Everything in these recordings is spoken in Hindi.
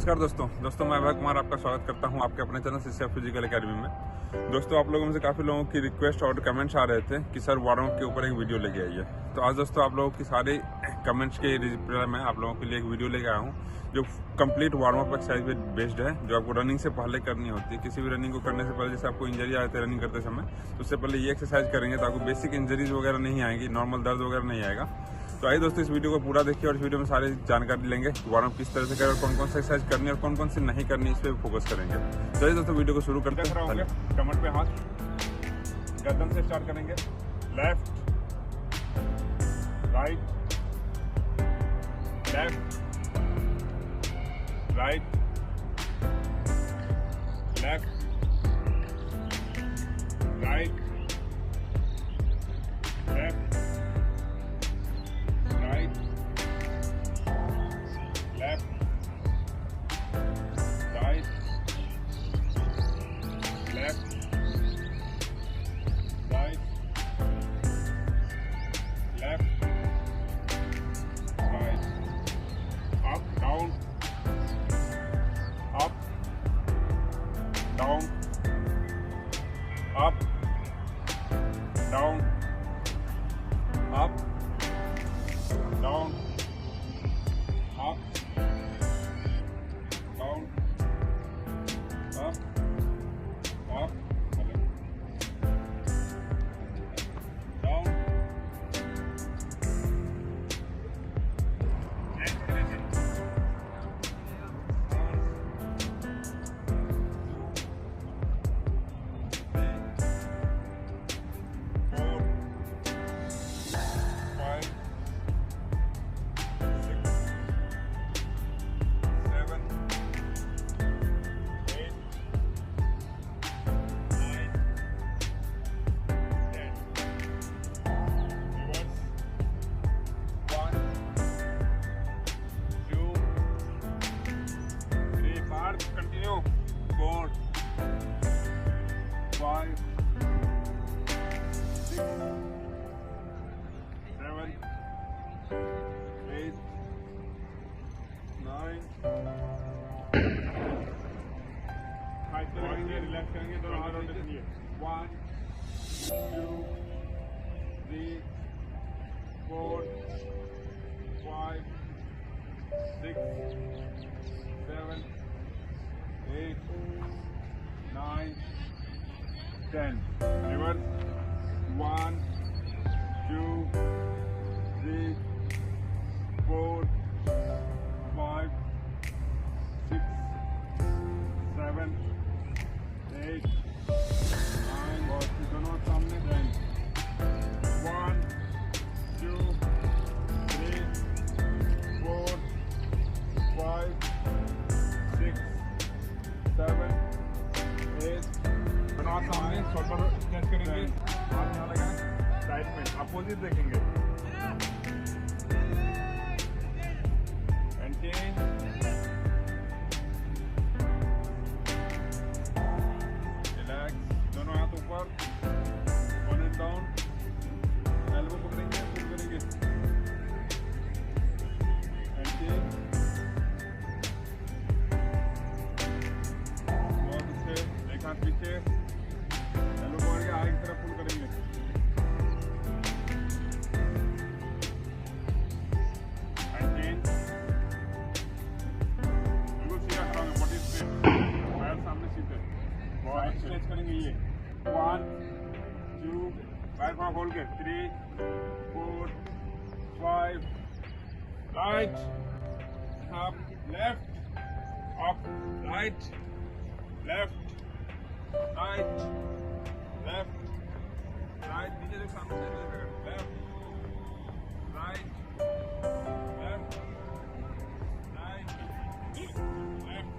नमस्कार दोस्तों मैं अभय कुमार आपका स्वागत करता हूं आपके अपने चैनल शिष्या फिजिकल एकेडमी में। दोस्तों आप लोगों में से काफ़ी लोगों की रिक्वेस्ट और कमेंट्स आ रहे थे कि सर वार्म अप के ऊपर एक वीडियो लेके आइए। तो आज दोस्तों आप लोगों की सारे कमेंट्स के रिप्लाई में आप लोगों के लिए एक वीडियो लेके आया हूँ जो कंप्लीट वार्म अप एक्सरसाइज पे बेस्ड है, जो आपको रनिंग से पहले करनी होती है। किसी भी रनिंग को करने से पहले जैसे आपको इंजरी आ जाती है रनिंग करते समय, तो उससे पहले ये एक्सरसाइज करेंगे तो आपको बेसिक इंजरीज वगैरह नहीं आएगी, नॉर्मल दर्द वगैरह नहीं आएगा। तो आइए दोस्तों इस वीडियो को पूरा देखिए और इस वीडियो में सारी जानकारी लेंगे वार्म अप किस तरह से करें और कौन कौन सी एक्सरसाइज करनी है और कौन कौन सी नहीं करनी, इस पर फोकस करेंगे। चलिए दोस्तों वीडियो को शुरू करते हैं। कमर पे हाथ, गर्दन से स्टार्ट करेंगे। Left right left right left right left right, left, right, left, right, left, right, up, down, up, down, up, down, up, down, up, down, up, up, down, continue. 4, 5, 6, 7, 8, 9, relax करेंगे, दोनों हाथ रोटेशन लिए। 1, 2, 3, 4, 5, 6, 7, 8, 9, 10. Reverse. 1, 2, 3, 4, 5, 6, 7, 8, 9. और दोनों सामने 10. 1, 2, 3, 4, 5, 6, 7, 8, सामने शोल्डर स्ट्रेच करेंगे, हाथ यहाँ लगाएं, साइड में अपोजिट देखेंगे। मेंटेन, रिलैक्स, दोनों हाथ ऊपर, वन एंड डाउन, एल्बो पकड़ेंगे, पुल करेंगे। मेंटेन, हाथ पीछे, एल्बो पकड़ के आगे की तरफ पुल करेंगे। मेंटेन, बिल्कुल सीधा खड़ा होंगे, बॉडी स्ट्रेट, पैर सामने सीधे, बहुत स्ट्रेच करेंगे ये। 1, 2, पैर थोड़ा खोल के, 3, 4, 5, right, up, left, up, right, left, right, left, right, नीचे देख सामने से left, right, left, right, left,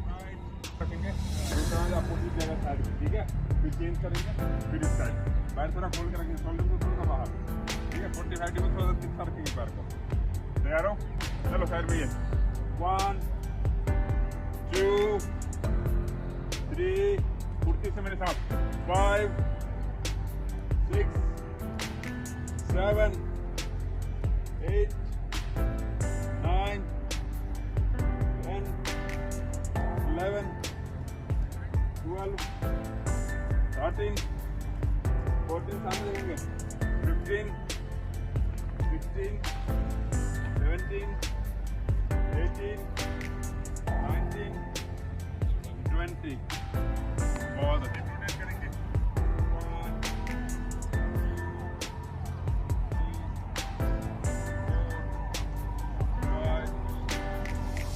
right, रखेंगे। दूसरा अपोजिट जगह साइड में, ठीक है? फिर चेंज करेंगे, फिर इस साइड, पैर थोड़ा खोल के रखेंगे, शोल्डर को थोड़ा बाहर, ठीक है? 45 डिग्री थोड़ा तिरछा रखेंगे पैर को। तैयार हो? चलो साइड में ये 1, 2, 3, फुर्ती से मेरे साथ 5, 6, 7, 8, 9, 10, 11, 12, 13, 14 सामने देखेंगे, 15, 16, 17, 18, 19, 20. बहुत अच्छे रोटेट करेंगे. 1, 2, 3, 4, 5,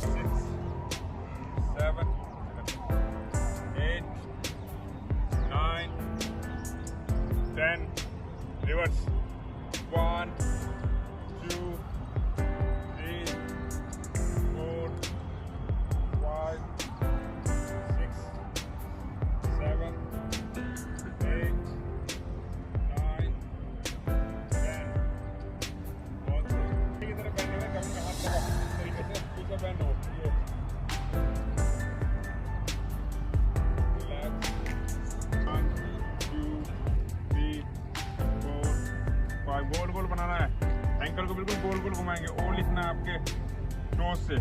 6, 7, 8, 9, 10. Reverse. 1, 2, 3, 4, 5, 6, 7, 8, 9, 10. बहुत सही. की तरफ बैंड में कमर में हाथ लगा. इस तरीके से पीछे बैंड हो. ये रिलैक्स. 1, 2, 3, 4, 5. गोल गोल बनाना है. एंकल को बिल्कुल गोल गोल घुमाएंगे. ओ लिखना है आपके टोस से.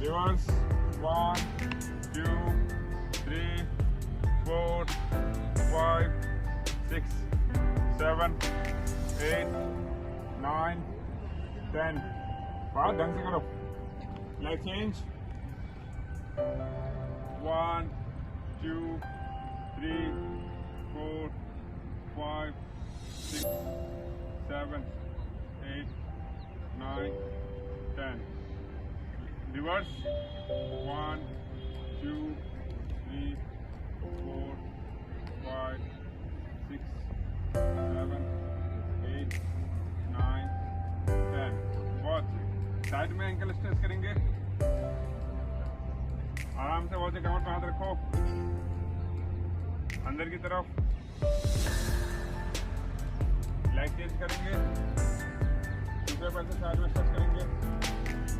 रिवर्स. 1, 2, 3, 4, 5, 6, 7, 8, 9, 10. बहुत ढंग से करो. Leg change. 1, 2, 3, 4, 5, 6, 7, 8, 9, 10. Reverse. 1, 2, 3, 4, 5, 6, 7, 8, 9, 10. बहुत. साइड में एंकल स्ट्रेच करेंगे. आराम से बहुत से कमर पे हाथ रखो. अंदर की तरफ. लेग चेंज करेंगे. दूसरे पैर से साइड में स्ट्रेच करेंगे.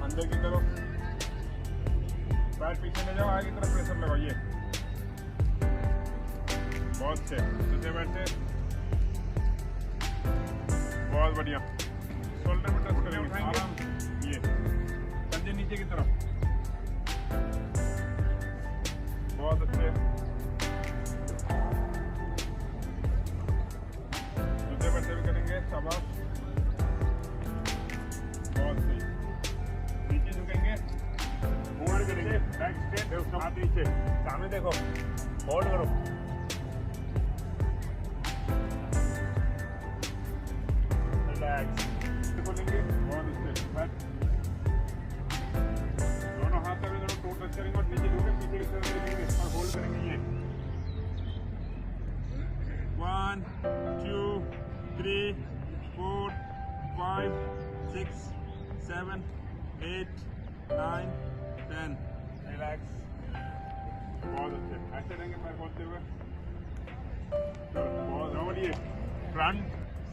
अंदर की तरफ. पैर पीछे ले जाओ. आगे की तरफ प्रेशर लगाइए. बहुत से. दूसरे पैर से. बहुत बढ़िया. शोल्डर में टच करेंगे. आराम. ये कंधे नीचे की तरफ. बहुत अच्छे. दूसरे पैर से भी करेंगे. शाबाश. बहुत सही. नीचे झुकेंगे. मूवमेंट करेंगे. Back straight. उसका हाथ नीचे. सामने देखो. होल्ड करो. रिलैक्स. बोलेंगे. बहुत अच्छे. बैक. दोनों हाथ से दोनों टो टच करेंगे और नीचे झुके पीछे की तरफ देखेंगे और होल्ड करेंगे. ये 1, 2, 3, 4, 5, 6, 7, 8, 9, 10. रिलैक्स. बहुत अच्छे. ऐसे रहेंगे पैर खोलते हुए. बहुत बढ़िया. Front,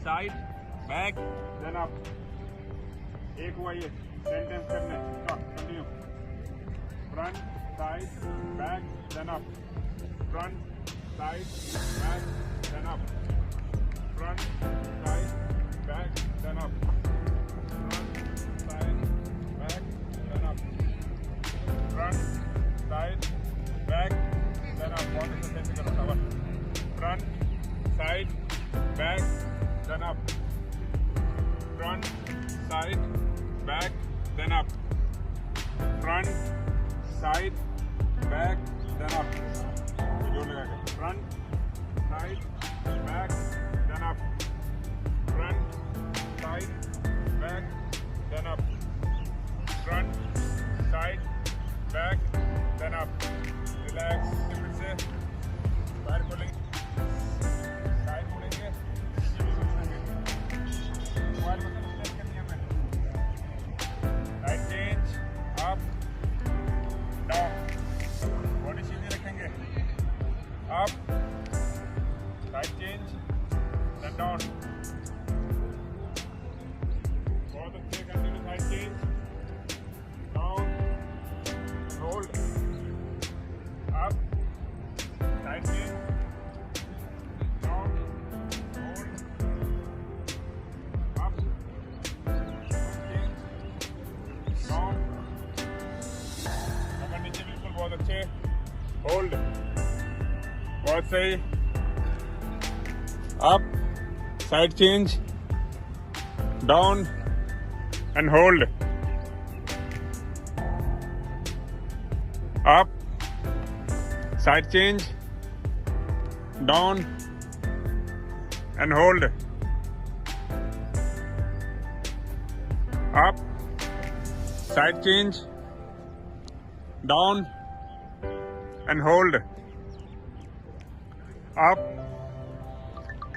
side, back, then up. एक हुआ ये सेंटेंस करने. Continue. Front, side, back, then up. Front, side, back, then up. Front, side, back, then up. Front, side, back, then up. Front, side, back, then up. बहुत अच्छे से करो. शाबाश. Front, side, back, then up. Front, side, back, then up. Front, side, back, then up. जोर लगा के. Front, side, back, then up. Front, side, back, then up. Front, side, back, then up. Relax. फिर से पैर खोलेंगे. साइड मुड़ेंगे. पैर को स्ट्रेच करनी है हमें. Right change. Up, down. Body सीधी रखेंगे. Up, side change, then down. बहुत अच्छे. Continue. Side change, down, hold, up, side change, down, hold, up, change, down, hold, बहुत सही। Up, side change, down and hold, up, side change, down and hold, up, side change, down and hold, up,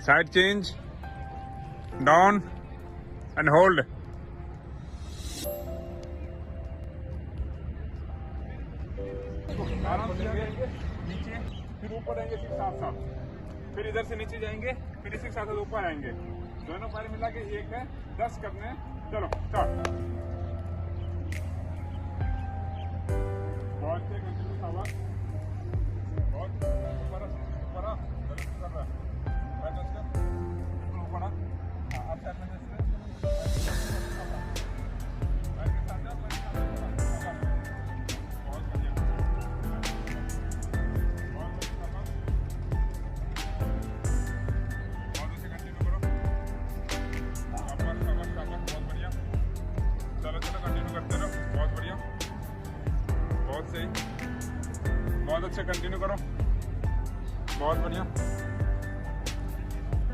side change, down and hold, आराम से नीचे, फिर ऊपर आएंगे सिर्फ साथ साथ, फिर इधर से नीचे जाएंगे, फिर इसी के साथ ऊपर आएंगे। दोनों पैर मिला के 1 है, 10 करने हैं। चलो स्टार्ट। बहुत से कंटिन्यू शाबाश, बहुत ऊपर ऊपर गलत कर रहा है, पैर टच कर ऊपर आ, अब साइड में बहुत अच्छे, कंटिन्यू करो, बहुत बढ़िया,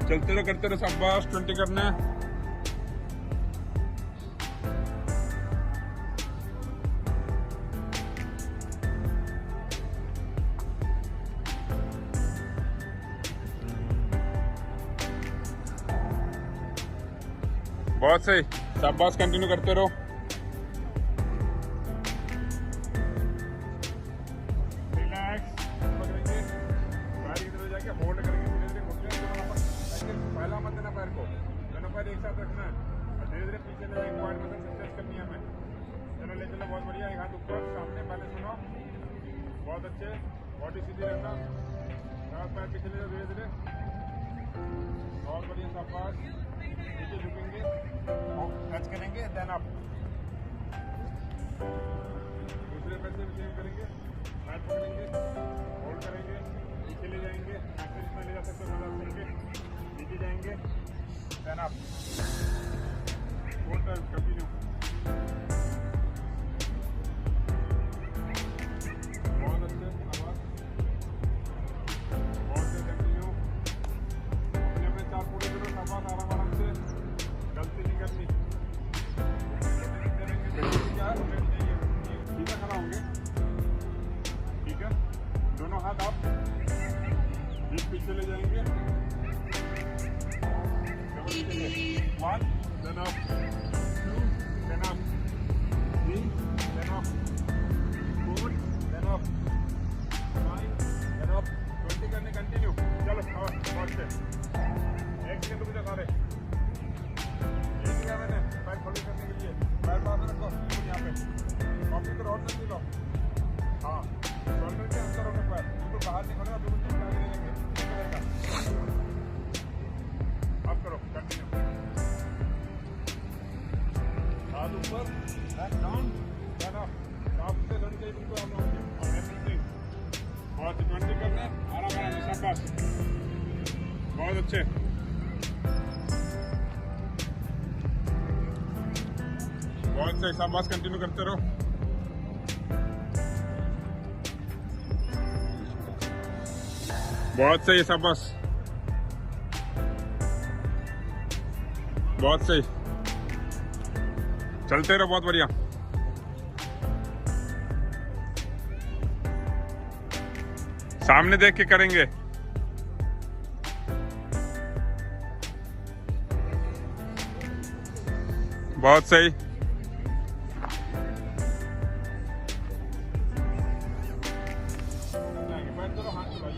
चलते रहो करते रहो, शाबाश। 20 करने हैं। बहुत सही, शाबाश, कंटिन्यू करते रहो। होल्ड करेंगे, धीरे धीरे घुटने पहला मत देना पैर को, दोनों पैर एक साथ रखना है और धीरे धीरे पीछे ले जाएंगे। पॉइंट मसल सक्सेस करनी है हमें। चलो ले चलो, बहुत बढ़िया। एक हाथ ऊपर सामने, पहले सुनो, बहुत अच्छे, बॉडी सीधी रखना, पैर पीछे ले जाओ धीरे धीरे, बहुत बढ़िया, शाबाश। नीचे झुकेंगे, टच करेंगे, देन अप, दूसरे पैर से भी करेंगे, पैर पकड़ेंगे, होल्ड करेंगे, नीचे ले जाएंगे, में ले जा सकते हो, नीचे जाएंगे, देन अप, होल्ड, कंटिन्यू, बहुत अच्छे, आवाज, बहुत से, कंटिन्यू, अपने अपने 4 पूरे करो, आवाज, आराम आराम से, गलती नहीं करनी, सीधा खड़ा होंगे, ठीक है, दोनों हाथ आप पीछे ले जाएंगे, 1, then up, 2, then up, 3, then up, 4, then up, 5, then up, 20 करने, कंटिन्यू। चलो और बहुत से, 1 सेकंड रुक जा रहे, ये किया मैंने पैर खोली करने के लिए, पैर पास रखो यहाँ पे, कॉपी करो और नहीं लो, हाँ, शोल्डर के अंदर होने पैर, बिल्कुल बाहर नहीं खोलेगा, बिल्कुल आगे ले जाएंगे। अब करो, कंटिन्यू, हाथ ऊपर, back down, then up, top से लड़ के बिल्कुल आप लोग और एवरीथिंग, बहुत 20 करने, आराम आराम से, शाबाश, बहुत अच्छे, बहुत सही, शाबाश, कंटिन्यू करते रहो। बहुत सही, शाबाश, बहुत सही, चलते रहो, बहुत बढ़िया। सामने देख के करेंगे, बहुत सही,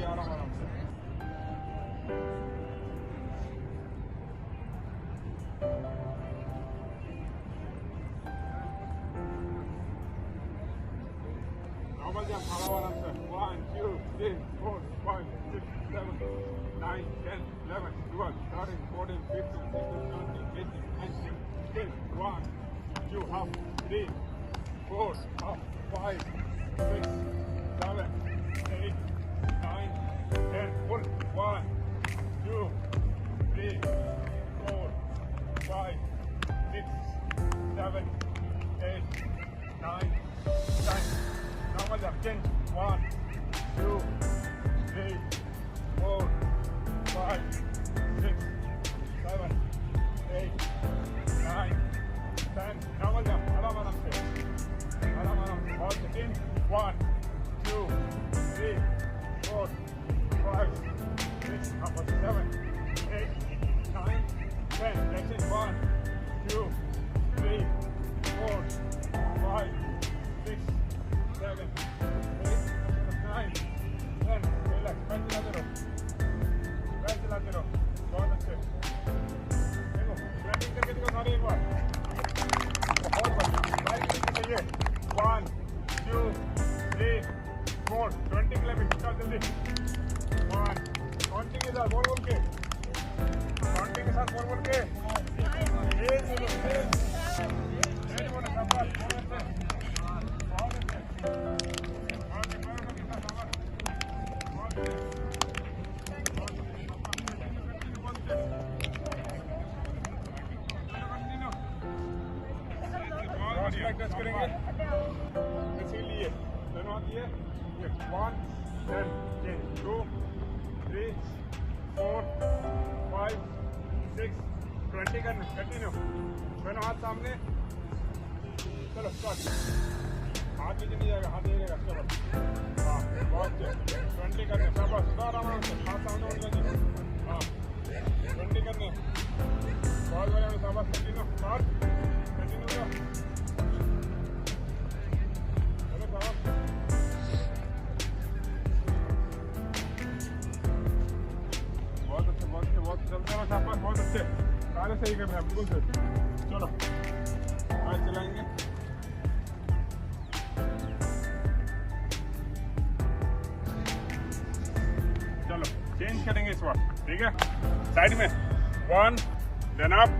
आराम आराम से, आराम से, 1, 2, 3, 4, 5, 6, 7, 9, 10, 11, 12, 13, 14, 15, 16, 17, 18, 19, 1, 2, half, 3, 4, half, 5, 6, 7, 8, change 1 2 3 4 5 6 7 8 9 10 double jump आराम से और सेकंड 1 2 3 4 5 6 7 8 9 10 that's it 1 2 3 4 5 6 7 8 9 10 relax पैर चलाते रहो बहुत अच्छे देखो स्ट्रेचिंग करके देखो सारे एक बार बहुत बढ़िया पैर चाहिए 1 2 3 4 20 किलोमीटर चल जल्दी 1 काउंटिंग के साथ बोल के काउंटिंग के साथ बोल के ये चलो ये बोल शाबाश बहुत अच्छे प्रैक्टिस करेंगे इसीलिए दोनों हाथ ये 1 10 2 3 4 5 6 20 करना कंटिन्यू दोनों हाथ सामने चलो स्टार्ट हाथ नीचे नहीं जाएगा हाथ रहेगा चलो हाँ बहुत 20 करने शाबाश आराम से हाथ सामने होने लगे हाँ 20 करने बहुत बढ़िया शाबाश कंटिन्यू स्टार्ट कंटिन्यू करो बहुत अच्छे सारे सही कर रहे हैं बिल्कुल सही चलो आज चलाएंगे चलो चेंज करेंगे इस बार ठीक है साइड में 1 then up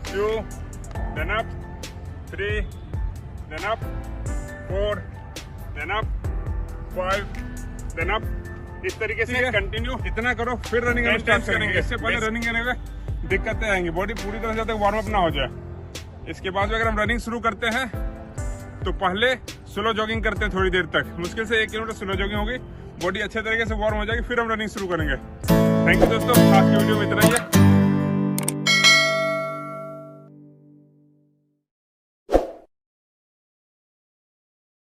2 then up 3 then up 4 then up 5 then up इस तरीके से कंटिन्यू इतना करो फिर रनिंग स्टार्ट करेंगे इससे पहले रनिंग करने में दिक्कतें आएंगी बॉडी पूरी तरह से जब तक वार्म अप ना हो जाए इसके बाद अगर हम रनिंग शुरू करते हैं तो पहले स्लो जॉगिंग करते हैं थोड़ी देर तक मुश्किल से 1 किलोमीटर स्लो जॉगिंग होगी बॉडी अच्छे तरीके से वार्म हो जाएगी फिर हम रनिंग शुरू करेंगे थैंक यू दोस्तों आज की वीडियो में इतना ही है